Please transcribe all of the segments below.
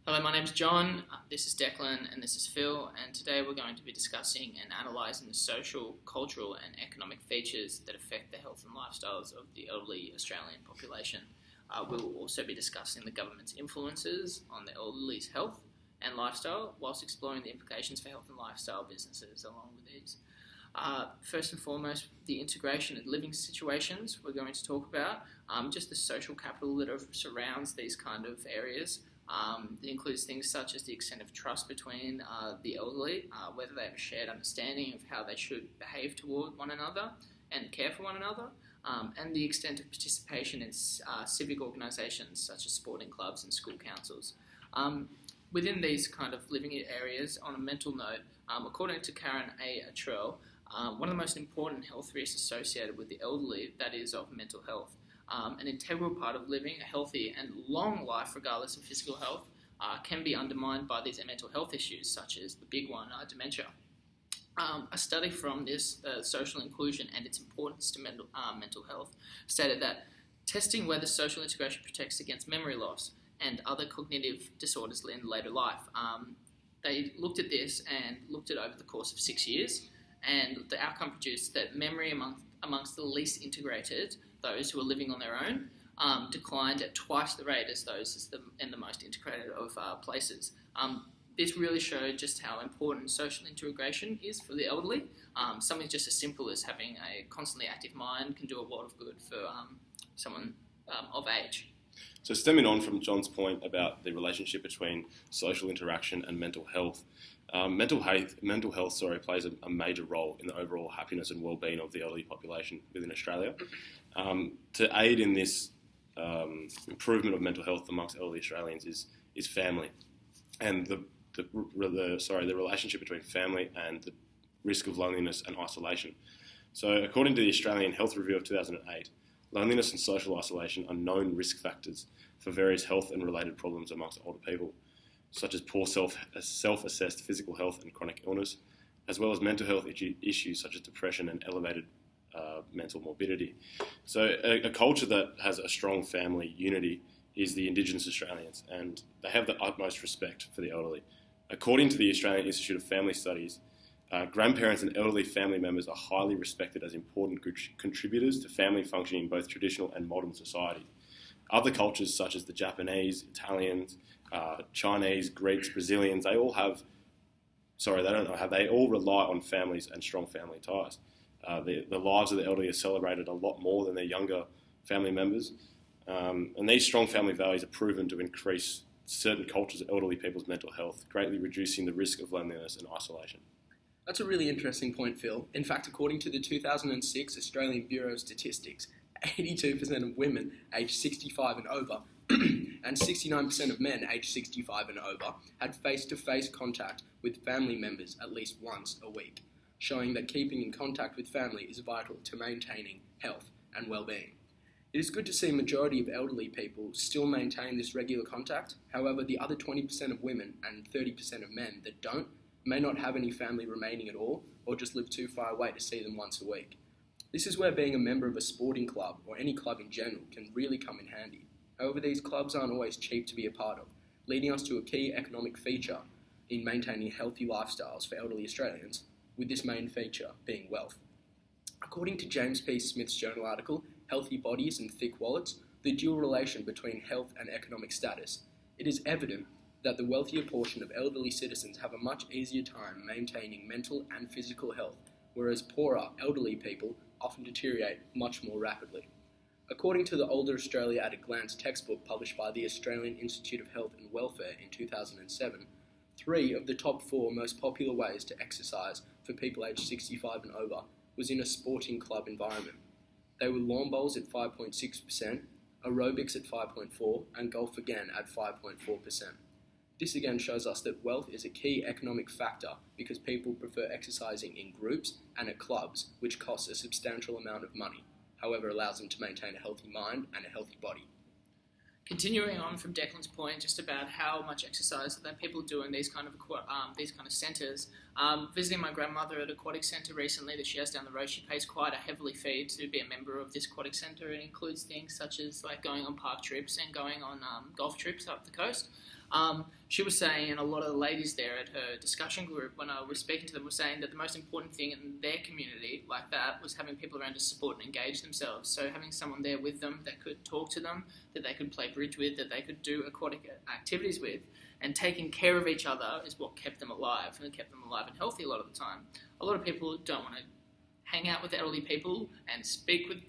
Hello, my name's John, this is Declan, and this is Phil, and today we're going to be discussing and analysing the social, cultural and economic features that affect the health and lifestyles of the elderly Australian population. We'll also be discussing the government's influences on the elderly's health and lifestyle, whilst exploring the implications for health and lifestyle businesses along with these. First and foremost, the integration and living situations we're going to talk about, just the social capital that surrounds these kind of areas. It includes things such as the extent of trust between the elderly, whether they have a shared understanding of how they should behave toward one another and care for one another, and the extent of participation in civic organisations such as sporting clubs and school councils. Within these kind of living areas, on a mental note, according to Karen A. Attrell, one of the most important health risks associated with the elderly, that is of mental health. An integral part of living a healthy and long life, regardless of physical health, can be undermined by these mental health issues, such as the big one, dementia. A study from this social inclusion and its importance to mental health stated that testing whether social integration protects against memory loss and other cognitive disorders in later life. They looked at this and looked at over the course of 6 years, and the outcome produced that memory amongst the least integrated, those who are living on their own, declined at twice the rate as those in the most integrated of places. This really showed just how important social integration is for the elderly. Something just as simple as having a constantly active mind can do a lot of good for someone of age. So stemming on from John's point about the relationship between social interaction and mental health, mental health plays a major role in the overall happiness and well-being of the elderly population within Australia. To aid in this improvement of mental health amongst elderly Australians is family, and the relationship between family and the risk of loneliness and isolation. So according to the Australian Health Review of 2008, loneliness and social isolation are known risk factors for various health and related problems amongst older people, such as poor self-assessed physical health and chronic illness, as well as mental health issues such as depression and elevated mental morbidity. So a culture that has a strong family unity is the Indigenous Australians, and they have the utmost respect for the elderly. According to the Australian Institute of Family Studies, grandparents and elderly family members are highly respected as important contributors to family functioning in both traditional and modern society. Other cultures such as the Japanese, Italians, Chinese, Greeks, Brazilians, they all rely on families and strong family ties. The lives of the elderly are celebrated a lot more than their younger family members, and these strong family values are proven to increase certain cultures of elderly people's mental health, greatly reducing the risk of loneliness and isolation. That's a really interesting point, Phil. In fact, according to the 2006 Australian Bureau of Statistics, 82% of women aged 65 and over and 69% of men aged 65 and over had face-to-face contact with family members at least once a week, showing that keeping in contact with family is vital to maintaining health and well-being. It is good to see a majority of elderly people still maintain this regular contact. However, the other 20% of women and 30% of men that don't may not have any family remaining at all, or just live too far away to see them once a week. This is where being a member of a sporting club, or any club in general, can really come in handy. However, these clubs aren't always cheap to be a part of, leading us to a key economic feature in maintaining healthy lifestyles for elderly Australians, with this main feature being wealth. According to James P. Smith's journal article, Healthy Bodies and Thick Wallets, the dual relation between health and economic status, it is evident that the wealthier portion of elderly citizens have a much easier time maintaining mental and physical health, whereas poorer elderly people often deteriorate much more rapidly. According to the Older Australia at a Glance textbook published by the Australian Institute of Health and Welfare in 2007, 3 of the top 4 most popular ways to exercise for people aged 65 and over was in a sporting club environment. They were lawn bowls at 5.6%, aerobics at 5.4%, and golf again at 5.4%. This again shows us that wealth is a key economic factor because people prefer exercising in groups and at clubs, which costs a substantial amount of money, however allows them to maintain a healthy mind and a healthy body. Continuing on from Declan's point, just about how much exercise that people do in these kind of centres. Visiting my grandmother at an aquatic centre recently that she has down the road, she pays quite a heavily fee to be a member of this aquatic centre. It includes things such as like going on park trips and going on golf trips up the coast. She was saying, and a lot of the ladies there at her discussion group, when I was speaking to them, were saying that the most important thing in their community like that was having people around to support and engage themselves. So having someone there with them that could talk to them, that they could play bridge with, that they could do aquatic activities with, and taking care of each other is what kept them alive, and kept them alive and healthy a lot of the time. A lot of people don't want to hang out with elderly people and speak with,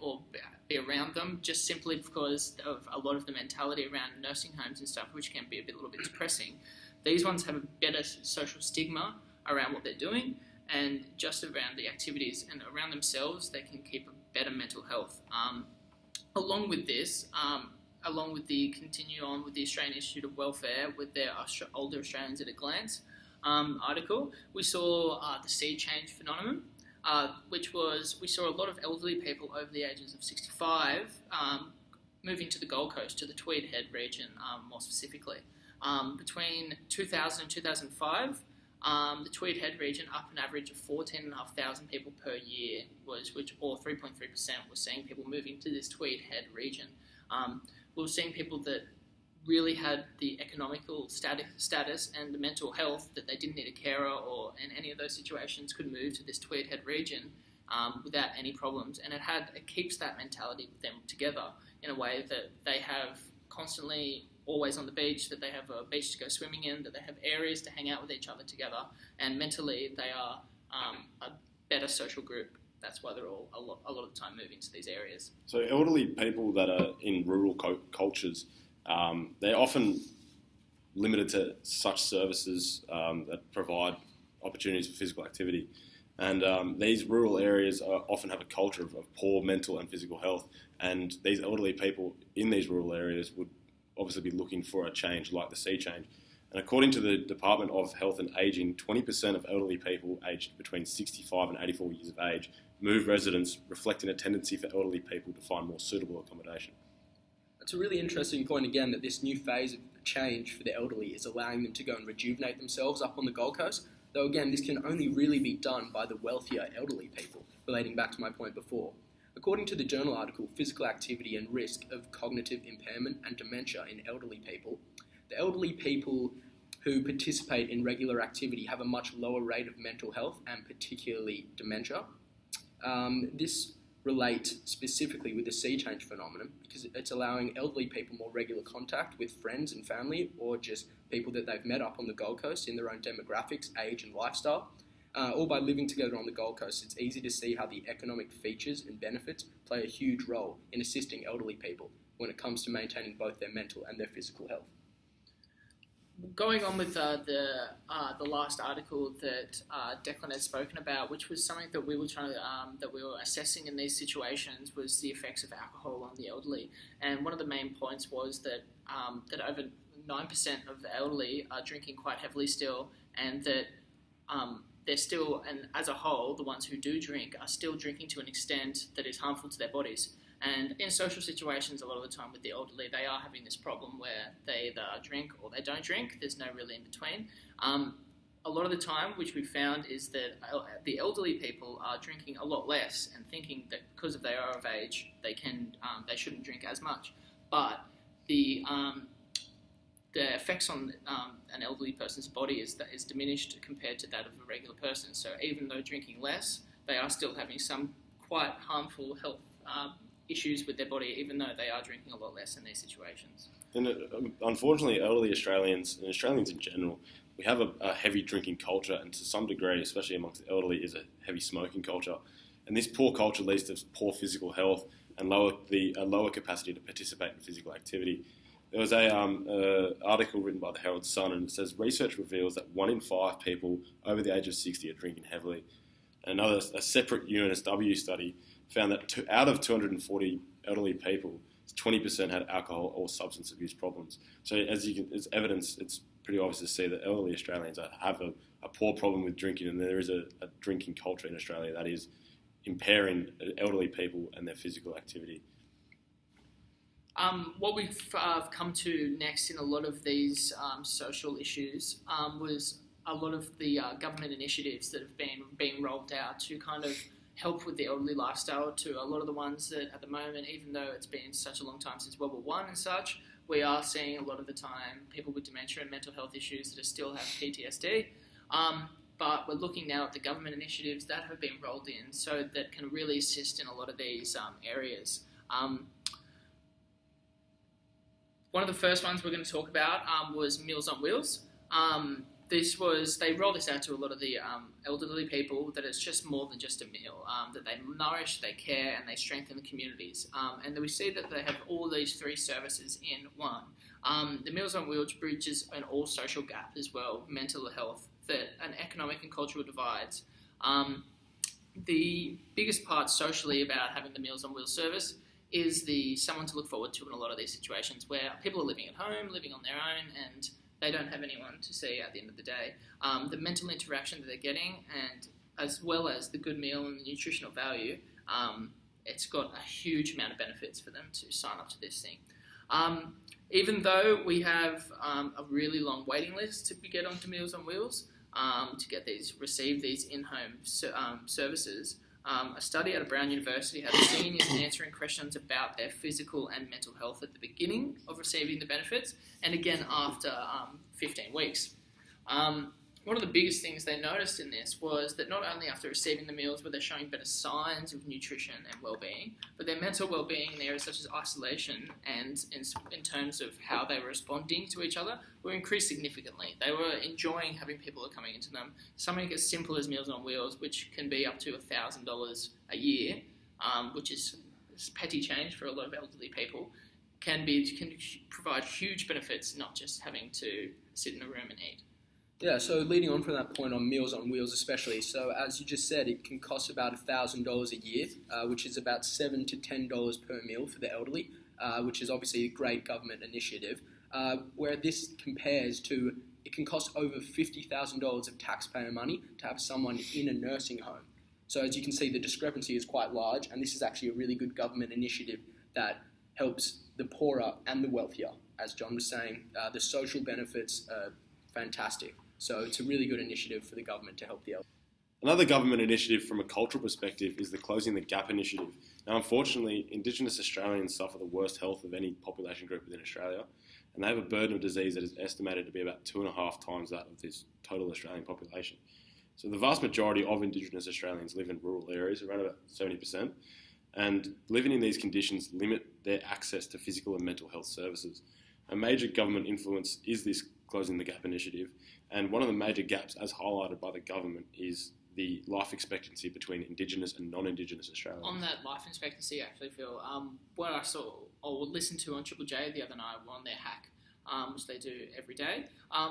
or be around them, just simply because of a lot of the mentality around nursing homes and stuff, which can be a little bit depressing. These ones have a better social stigma around what they're doing, and just around the activities and around themselves, they can keep a better mental health. Along with this, along with the continue on with the Australian Institute of Welfare with their Older Australians at a Glance article, we saw the sea change phenomenon. Which was, we saw a lot of elderly people over the ages of 65 moving to the Gold Coast, to the Tweed Head region more specifically. Between 2000 and 2005, the Tweed Head region up an average of 14,500 people per year, or 3.3% were seeing people moving to this Tweed Head region. We were seeing people that really had the economical status and the mental health that they didn't need a carer, or in any of those situations could move to this Tweed Head region without any problems. And it keeps that mentality with them together in a way that they have constantly always on the beach, that they have a beach to go swimming in, that they have areas to hang out with each other together, and mentally they are a better social group. That's why they're all a lot of the time moving to these areas. So elderly people that are in rural cultures, they're often limited to such services that provide opportunities for physical activity. And these rural areas often have a culture of poor mental and physical health. And these elderly people in these rural areas would obviously be looking for a change like the sea change. And according to the Department of Health and Ageing, 20% of elderly people aged between 65 and 84 years of age move residence, reflecting a tendency for elderly people to find more suitable accommodation. It's a really interesting point again that this new phase of change for the elderly is allowing them to go and rejuvenate themselves up on the Gold Coast, though again this can only really be done by the wealthier elderly people, relating back to my point before. According to the journal article Physical Activity and Risk of Cognitive Impairment and Dementia in Elderly People, the elderly people who participate in regular activity have a much lower rate of mental health and particularly dementia. This relates specifically with the sea change phenomenon because it's allowing elderly people more regular contact with friends and family, or just people that they've met up on the Gold Coast in their own demographics, age and lifestyle. All by living together on the Gold Coast, it's easy to see how the economic features and benefits play a huge role in assisting elderly people when it comes to maintaining both their mental and their physical health. Going on with the last article that Declan had spoken about, which was something that we were assessing in these situations, was the effects of alcohol on the elderly. And one of the main points was that that over 9% of the elderly are drinking quite heavily still, and that they're still, and as a whole, the ones who do drink are still drinking to an extent that is harmful to their bodies. And in social situations, a lot of the time with the elderly, they are having this problem where they either drink or they don't drink. There's no really in between. A lot of the time, which we found, is that the elderly people are drinking a lot less and thinking that because of they are of age, they shouldn't drink as much. But the effects on an elderly person's body is diminished compared to that of a regular person. So even though drinking less, they are still having some quite harmful health issues with their body, even though they are drinking a lot less in these situations. And unfortunately, elderly Australians, and Australians in general, we have a heavy drinking culture, and to some degree, especially amongst the elderly, is a heavy smoking culture. And this poor culture leads to poor physical health and a lower capacity to participate in physical activity. There was a article written by the Herald Sun, and it says research reveals that 1 in 5 people over the age of 60 are drinking heavily. And a separate UNSW study found that out of 240 elderly people, 20% had alcohol or substance abuse problems. So as evidence, it's pretty obvious to see that elderly Australians have a poor problem with drinking, and there is a drinking culture in Australia that is impairing elderly people and their physical activity. What we've come to next in a lot of these social issues was a lot of the government initiatives that have been being rolled out to kind of help with the elderly lifestyle. To a lot of the ones that at the moment, even though it's been such a long time since World War I and such, we are seeing a lot of the time people with dementia and mental health issues that still have PTSD. But we're looking now at the government initiatives that have been rolled in so that can really assist in a lot of these areas. One of the first ones we're going to talk about was Meals on Wheels. They rolled this out to a lot of the elderly people, that it's just more than just a meal, that they nourish, they care, and they strengthen the communities. And we see that they have all these three services in one. The Meals on Wheels bridges an all social gap as well, mental health, and economic and cultural divides. The biggest part socially about having the Meals on Wheels service is someone to look forward to in a lot of these situations where people are living at home, living on their own, and they don't have anyone to see at the end of the day. The mental interaction that they're getting, and as well as the good meal and the nutritional value, it's got a huge amount of benefits for them to sign up to this thing. Even though we have a really long waiting list to get onto Meals on Wheels, to receive these in-home services, a study at Brown University had seniors answering questions about their physical and mental health at the beginning of receiving the benefits, and again after 15 weeks. One of the biggest things they noticed in this was that not only after receiving the meals were they showing better signs of nutrition and well-being, but their mental well-being in areas such as isolation and in terms of how they were responding to each other were increased significantly. They were enjoying having people coming into them. Something as simple as Meals on Wheels, which can be up to $1,000 a year, which is petty change for a lot of elderly people, can provide huge benefits, not just having to sit in a room and eat. Yeah, so leading on from that point on Meals on Wheels especially, so as you just said, it can cost about $1,000 a year, which is about $7 to $10 per meal for the elderly, which is obviously a great government initiative, where this compares to, it can cost over $50,000 of taxpayer money to have someone in a nursing home. So as you can see, the discrepancy is quite large, and this is actually a really good government initiative that helps the poorer and the wealthier. As John was saying, the social benefits are fantastic. So it's a really good initiative for the government to help the elderly. Another government initiative from a cultural perspective is the Closing the Gap initiative. Now, unfortunately, Indigenous Australians suffer the worst health of any population group within Australia, and they have a burden of disease that is estimated to be about 2.5 times that of this total Australian population. So the vast majority of Indigenous Australians live in rural areas, around about 70%, and living in these conditions limit their access to physical and mental health services. A major government influence is this Closing the Gap initiative, and one of the major gaps, as highlighted by the government, is the life expectancy between Indigenous and non-Indigenous Australians. On that life expectancy, actually, Phil, what I saw or listened to on Triple J the other night on their hack, which they do every day,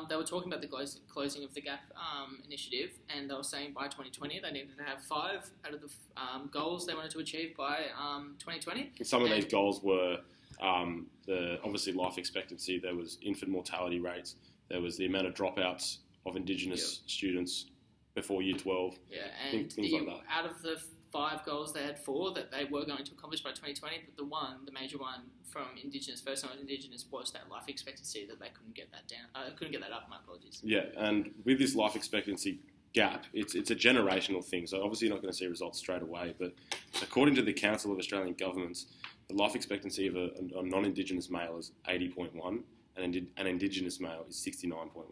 they were talking about the Closing of the Gap initiative, and they were saying by 2020 they needed to have 5 out of the goals they wanted to achieve by 2020. And some of these goals were obviously life expectancy, there was infant mortality rates, there was the amount of dropouts of Indigenous students before year 12. Yeah, and things like that. Out of the 5 goals, they had 4 that they were going to accomplish by 2020, but the major one from Indigenous, first time Indigenous, was that life expectancy that they couldn't get that down. Couldn't get that up, my apologies. Yeah, and with this life expectancy gap, it's a generational thing, so obviously you're not going to see results straight away, but according to the Council of Australian Governments, the life expectancy of a non-Indigenous male is 80.1, and an Indigenous male is 69.1.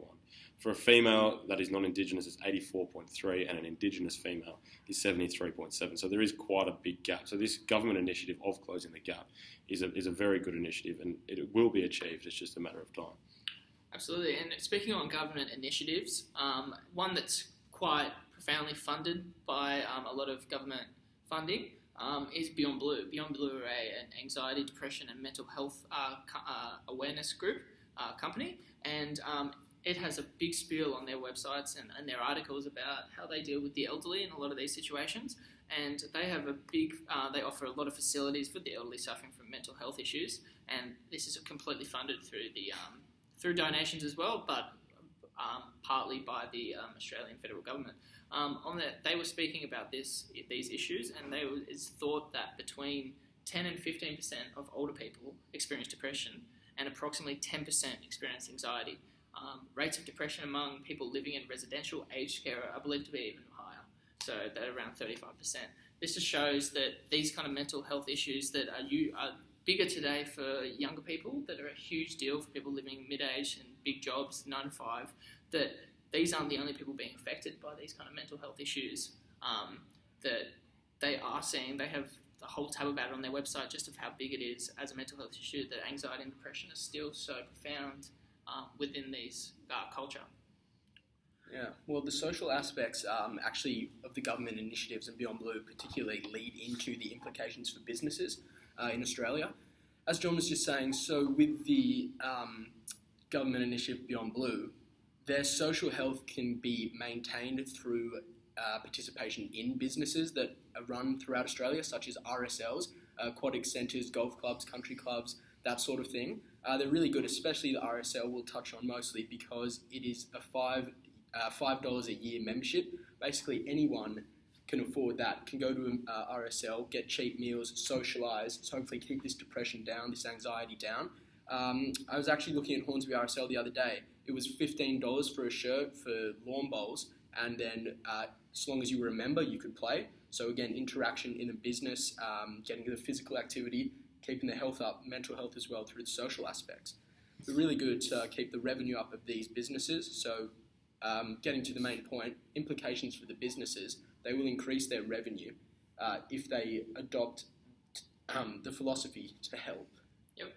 For a female that is non-Indigenous, it's 84.3, and an Indigenous female is 73.7. So there is quite a big gap. So this government initiative of Closing the Gap is a very good initiative, and it will be achieved. It's just a matter of time. Absolutely. And speaking on government initiatives, one that's quite profoundly funded by a lot of government funding is Beyond Blue. Beyond Blue are an anxiety, depression and mental health awareness group company, and it has a big spiel on their websites and their articles about how they deal with the elderly in a lot of these situations. And they have they offer a lot of facilities for the elderly suffering from mental health issues, and this is completely funded through donations as well, but partly by the Australian federal government. On that, they were speaking about these issues, and it's thought that between 10 and 15% of older people experience depression, and approximately 10% experience anxiety. Rates of depression among people living in residential aged care are believed to be even higher, so they're around 35%. This just shows that these kind of mental health issues that are bigger today for younger people, that are a huge deal for people living mid-age and big jobs, 9 to 5, that these aren't the only people being affected by these kind of mental health issues, that they are seeing. They have a whole tab about it on their website just of how big it is as a mental health issue, that anxiety and depression are still so profound within these culture. Yeah, well, the social aspects actually of the government initiatives and Beyond Blue particularly lead into the implications for businesses in Australia. As John was just saying, so with the government initiative Beyond Blue, their social health can be maintained through participation in businesses that are run throughout Australia, such as RSLs, aquatic centres, golf clubs, country clubs, that sort of thing. They're really good, especially the RSL we'll touch on mostly because it is a $5 a year membership. Basically, anyone can afford that, can go to an RSL, get cheap meals, socialise, hopefully keep this depression down, this anxiety down. I was actually looking at Hornsby RSL the other day. It was $15 for a shirt for lawn bowls, and then as long as you were a member, you could play. So again, interaction in a business, getting the physical activity, keeping the health up, mental health as well through the social aspects. It's really good to keep the revenue up of these businesses. So getting to the main point, implications for the businesses, they will increase their revenue if they adopt the philosophy to help. Yep.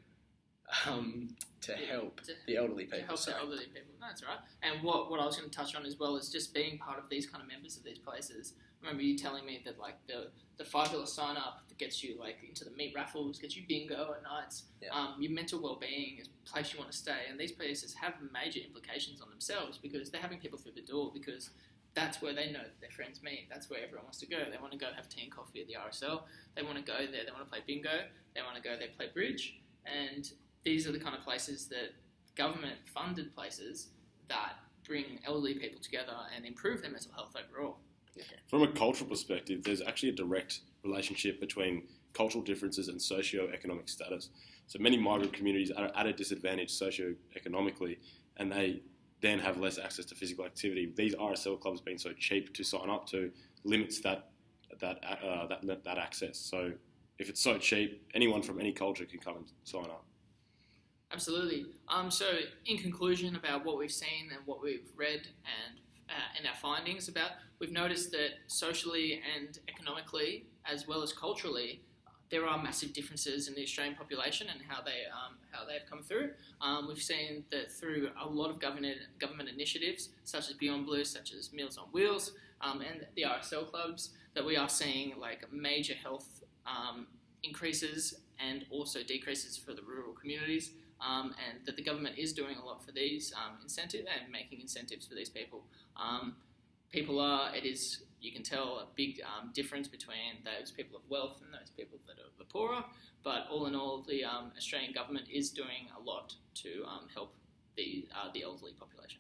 To help the elderly people. To help the elderly people, that's right. And what I was going to touch on as well is just being part of these kind of members of these places. I remember you telling me that like the $5 sign up that gets you like into the meat raffles, gets you bingo at nights. Yeah. Your mental well-being is a place you want to stay, and these places have major implications on themselves because they're having people through the door because that's where they know that their friends meet. That's where everyone wants to go. They want to go have tea and coffee at the RSL. They want to go there. They want to play bingo. They want to go there play bridge. And these are the kind of places that government-funded places that bring elderly people together and improve their mental health overall. Yeah. From a cultural perspective, there's actually a direct relationship between cultural differences and socio-economic status. So many migrant communities are at a disadvantage socio-economically, and they then have less access to physical activity. These RSL clubs being so cheap to sign up to limits that access. So if it's so cheap, anyone from any culture can come and sign up. Absolutely. So in conclusion about what we've seen and what we've read and in our findings about, we've noticed that socially and economically, as well as culturally, there are massive differences in the Australian population and how they've come through. We've seen that through a lot of government initiatives, such as Beyond Blue, such as Meals on Wheels, and the RSL clubs, that we are seeing like major health increases and also decreases for the rural communities, and that the government is doing a lot for these incentives and making incentives for these people. You can tell a big difference between those people of wealth and those people that are the poorer, but all in all, the Australian government is doing a lot to help the elderly population.